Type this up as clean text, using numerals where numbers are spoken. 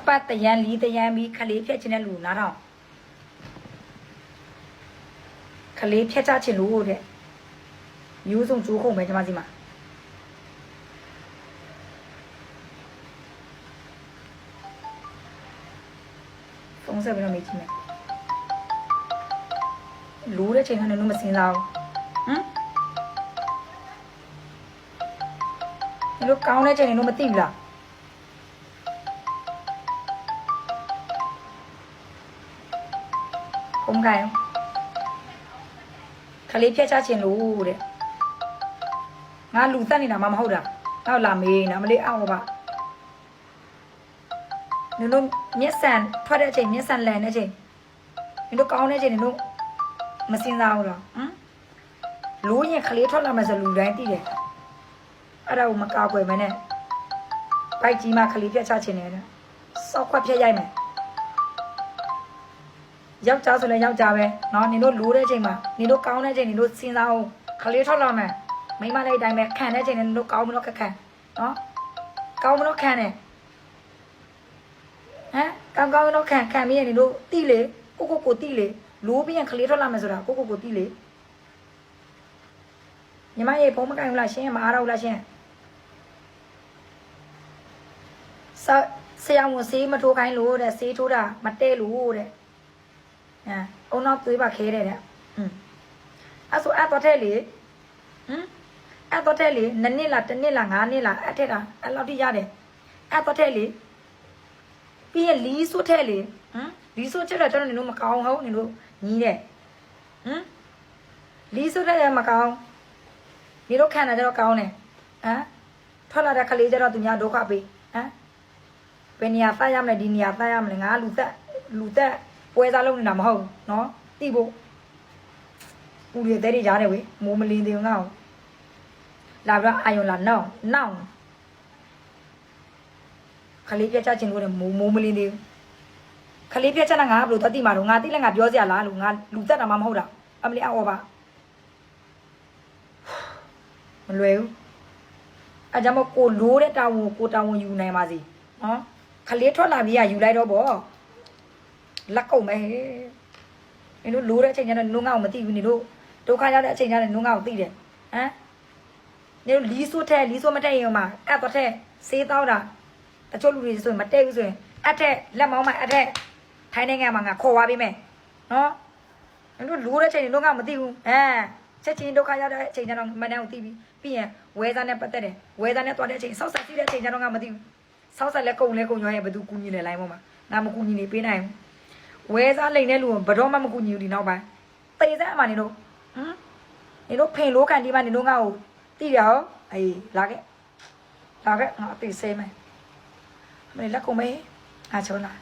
ပတ်တရန်လီတရန်ပြီးခလေးဖြတ်ခြင်းတဲ့လူနားထောင်ခလေးဖြတ်ချခြင်းလို့တဲ့မျိုးစုံကျိုးခုံပဲကျမစီမှာဖုန်းဆက်ပြီးတော့မေးကြည့်မယ်လူတဲ့ချိန်ကနေလို့မစင်စားဘူးဟမ်ဒီလိုကောင်းတဲ့ချိန်နေလို့မသိဘူးလားဘုံကိုင်ခလေးဖြတ်ချခြင်းလို့တဲ့ငါလူတက်နေတာမှမဟုတ်တာတော့လာမေးနော်မလေးအောက်ပါနင်တို့မျက်စံထွက်တဲ့အချိန်မျက်စံလန်တဲ့အချိန်နင်တို့ကောင်းတဲ့အချိန်နင်တို့မစင်စားဘူးလားဟမ်လူရင်ခလေးထွက်လာမှဆိုလူတိုင်းသိတယ်အဲ့ဒါကိုမကောက်ွယ်မနဲ့ပိုက်ကြီးမှခလေးဖြတ်ချခြင်းနဲ့စောက်ခွက်ဖြတ်ရိုက်မယ်ယောက်ျားဆိုလည်းယောက်ျားပဲเนาะနင်တို့လိုတဲ့အချိန်မှာနင်တို့ကောင်းတဲ့အချိန်နင်တို့စဉ်းစားအောင်ခလေးထွက်လာမယ်မိမလေးအတိုင်းပဲခံတဲ့အချိန်နင်တို့ကောင်းမလို့ခက်ခံเนาะကောင်းမလို့ခံတယ်ဟမ်ကောင်းမလို့ခံပြီးရင်နင်တို့တိလေကိုတိလေလိုးပြီးရင်ခလေးထွက်လာမယ်ဆိုတာကိုတိလေညီမရေဖုံးမကိုင်ဘူးလားရှင်းမအားတော့ဘူးလားရှင်းဆရာဝန်ဆေးမထိုးခိုင်းလို့တဲ့ဆေးထိုးတာမတဲလို့တဲ့အုံနောက်သွေးပါခဲတဲ့အဲ့ဆိုအဲ့တော့ထဲလေအဲ့တော့ထဲလေ2နှစ်လား1နှစ်လား5နှစ်လားအဲ့ထက်တာအဲ့လောက်ထိရတယ်အဲ့တော့ထဲလေပြီးရင်လီးစွတ်ထဲလေလီးစွတ်ချက်တော့ကျွန်တော်နင်တို့မကောင်းဟုတ်နင်တို့ညီးတဲ့လီးစွတ်ထဲမကောင်းနင်တို့ခံတာကျတော့ကောင်းတယ်ထွက်လာတဲ့ခလေးကျတော့သူများဒုက္ခပေးဘယ်နေရာသားရမလဲဒီနေရာသားရမလဲငါလူသက်ပွဲစားလုံးနေတာမဟုတ်เนาะတိဖို့ပူရတဲ့တွေကြားတယ်ဝေမိုးမလင်းသေးဘူးငါ့ကိုလာပြီးတော့အာယုံလာနောင်ခလေးပြတ်ချခြင်းလို့တဲ့မိုးမလင်းသေးဘူးခလေးပြတ်ချတာငါဘယ်လိုသတိမှာတော့ငါသိလဲငါပြောစရာလားလို့ငါလူသက်တာမှမဟုတ်တာအမလီအော်ပါမလွယ်ဘူးအကြောင်းမို့ကိုလိုးတဲ့တာဝန်ကိုတာဝန်ယူနိုင်ပါစေနော်ခလေးထွက်လာပြီးရယူလိုက်တော့ဗောလက်ကုန်ပဲနင်တို့လိုးတဲ့အချိန်ကျတော့နင်တို့ငါ့ကိုမသိဘူးနင်တို့ဒုက္ခရောက်တဲ့အချိန်ကျတော့နင်တို့ငါ့ကိုသိတယ်နင်တို့လီးဆိုးမတဲ့ရင်မှာအဲ့တော့တဲ့ဆေးတောက်တာတချို့လူတွေဆိုရင်မတဲ့ဘူးဆိုရင်အဲ့တဲ့လက်မောင်းမှာအဲ့တဲ့ထိုင်းနိုင်ငံမှာငါခေါ်သွားပေးမယ်နော်နင်တို့လိုးတဲ့အချိန်နင်တို့ငါ့ကိုမသိဘူးချက်ချင်းဒုက္ခရောက်တဲ့အချိန်ကျတော့မနဲ့ကိုသိပြီးရင်ဝဲစားနဲ့ပတ်သက်တယ်ဝဲစားနဲ့တွားတဲ့အချိန်ဆောက်ဆက်စီးတဲ့အချိန်ကျတော့ငါမသိဘူးဆောက်ဆက်လဲကုန်ရောရဲ့ဘယ်သူကူညီလဲလိုင်းပေါ်မှာငါမကူညီနေပေးနိုင်ဘူးဝဲစားလိန်တဲ့လူဘယ်တော့မှမကူညီဘူးဒီနောက်ပိုင်းသေစက်အမှနေတို့နေတို့ဖိန်လို့ခံဒီမှာနေတို့ငါ့ကိုတိရဟောအေးလာခဲ့ငါအသိစေးမယ်မင်းလက်ကုန်မေးငါချုံးလာ